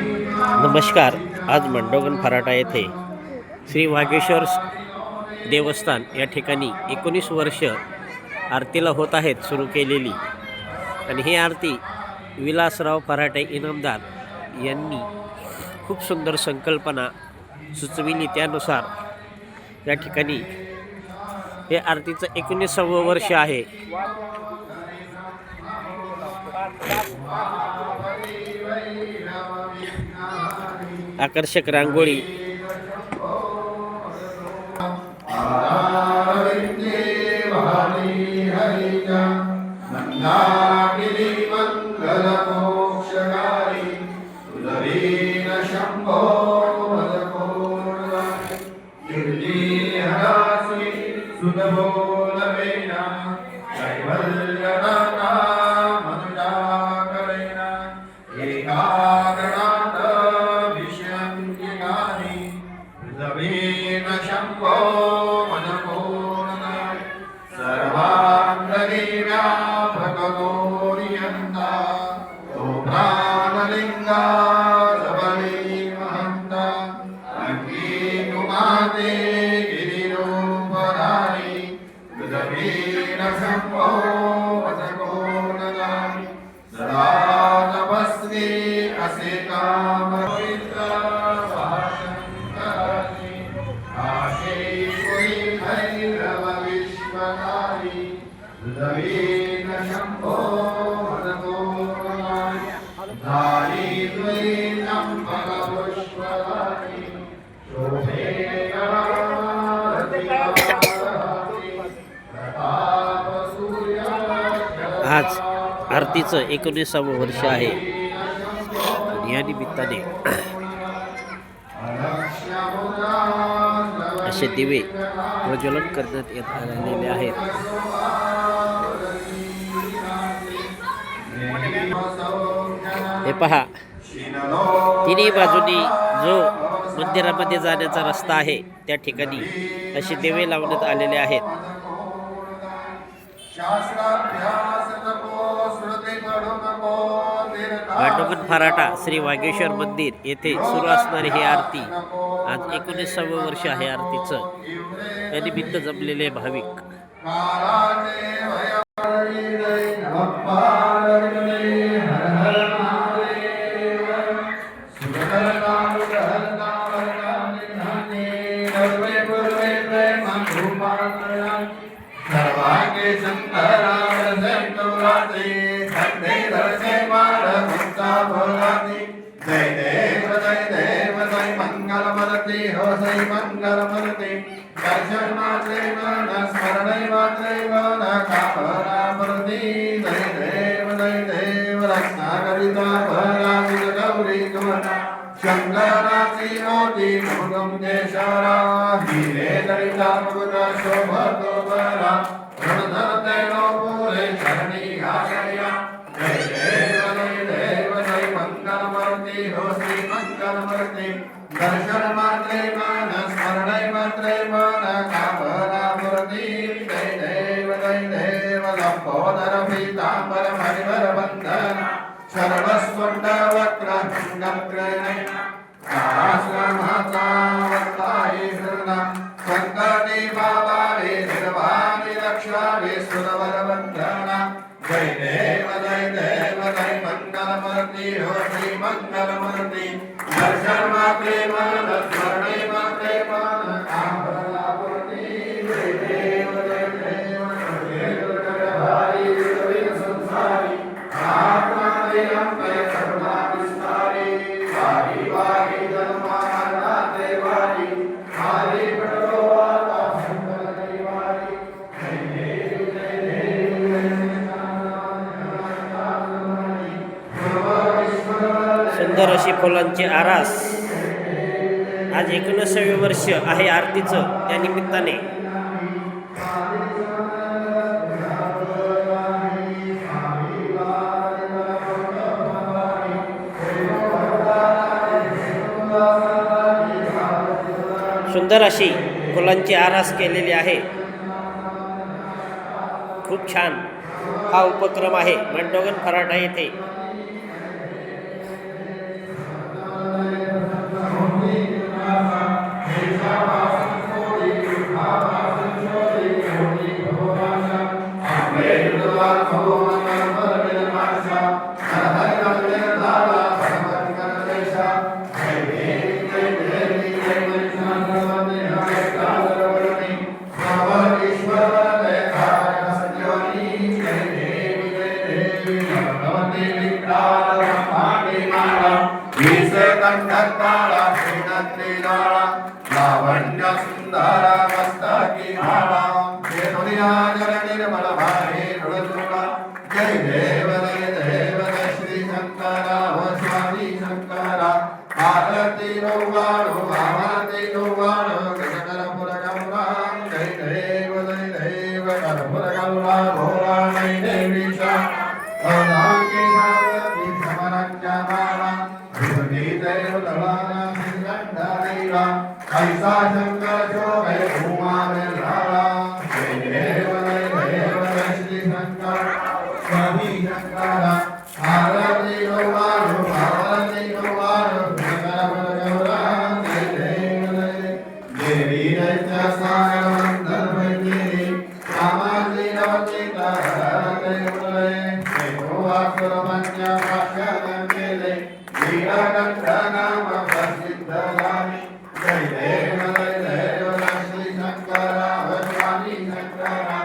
नमस्कार. आज मंडोगन फराटा येथे श्री वागेश्वर देवस्थान या ठिकाणी 19 वर्ष आरतीला होत आहेत सुरू केलेली. आणि ही आरती विलासराव फराटे इनामदार यांनी खूप सुंदर संकल्पना सुचविली. त्यानुसार या ठिकाणी हे आरतीचं 19वे वर्ष आहे. आकर्षक रांगोळी, आज आरतीचं 19वे वर्ष आहे. या निमित्ताने असे दिवे प्रज्वलन करण्यात येत आलेले आहेत. हे पहा, तिन्ही बाजूनी जो मंदिरामध्ये जाण्याचा रस्ता आहे त्या ठिकाणी असे दिवे लावण्यात आलेले आहेत. मांडोगन फराटा श्री वागेश्वर मंदिर येथे सुरू असणारी ही आरती आज 19वे वर्ष आहे आरतीचं. त्यानिमित्त जमलेले भाविक शंकराची मोती मुगम केशरा हिरे दरिता मुगद शोभतो बरा रणधर तेनो पुरे शरणी आशया जय देव जय मंगलमूर्ती हो श्री मंगलमूर्ती दर्शन मात्रे मन स्मरण मात्रे मन कामना मूर्ती जय देव लंबोदर पीतांबर मणिवर बंधन सर्वस्वंड वक्र भंगम आश्रमाचा वक्ताये हृदना संकटे बाबावे निर्वाणी रक्षावे सुरवर वंदना जय देव जय मंगलमूर्ती हो श्री मंगलमूर्ती दर्शन मात्रे मन स्मरणे मात्रे मन कामना मूर्ती जय देव भारी संसारी आत्मा देहं करुणा विस्तारी वारी वारी जन्माना देवारी हरि प्रभुवाता शंकर देवारी जय सुंदर अशी फुलांची आरास. आज 19वे वर्ष आहे आरतीचं. त्या निमित्ताने सुंदर अशी फुलांची आरास केलेली आहे. खूप छान हा उपक्रम आहे मंडोगन फराटा येथे. विषे कंठकाळा श्रीनत्रीनाळा लावण्य सुंदरा मस्तकी माळा हे दुनिया जल निर्मल भारे ऋणदुर्गा जय देव जय श्री शंकरा व स्वामी शंकरा आरती नौवाणो आरती नौवाणो गजकरपुर गौरा जय देव करपुर गौरा भोरा जय देवीशा अनाके भावती समरंजमाना विभूतिदेव दलाना श्रीगंधारीरा ऐसा शंकर जो है भूमा में लाला जय देव श्री शंकर स्वामी शंकरा आरती नौवाणो आरती नौवाणो गजकरपुर गौरा जय देव देवी दैत्यासाय धर्मज्ञेरी कामाजी नवचिता देवले देवासुरमन्य भाष्यं केले नीलकंठ नाम प्रसिद्ध झाले जय देव श्री शंकरा व स्वामी शंकरा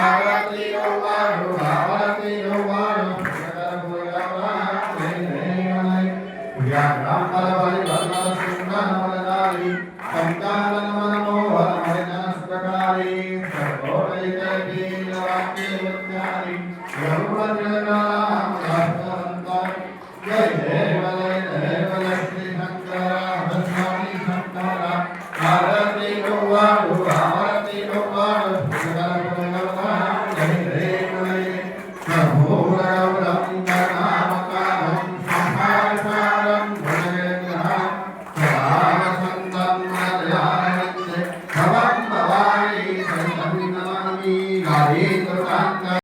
आरती नौवाणो आरती नौवाणो गजकरपुर गौरा जय देव या राम बलि बल सुंदर बलदारी शंकर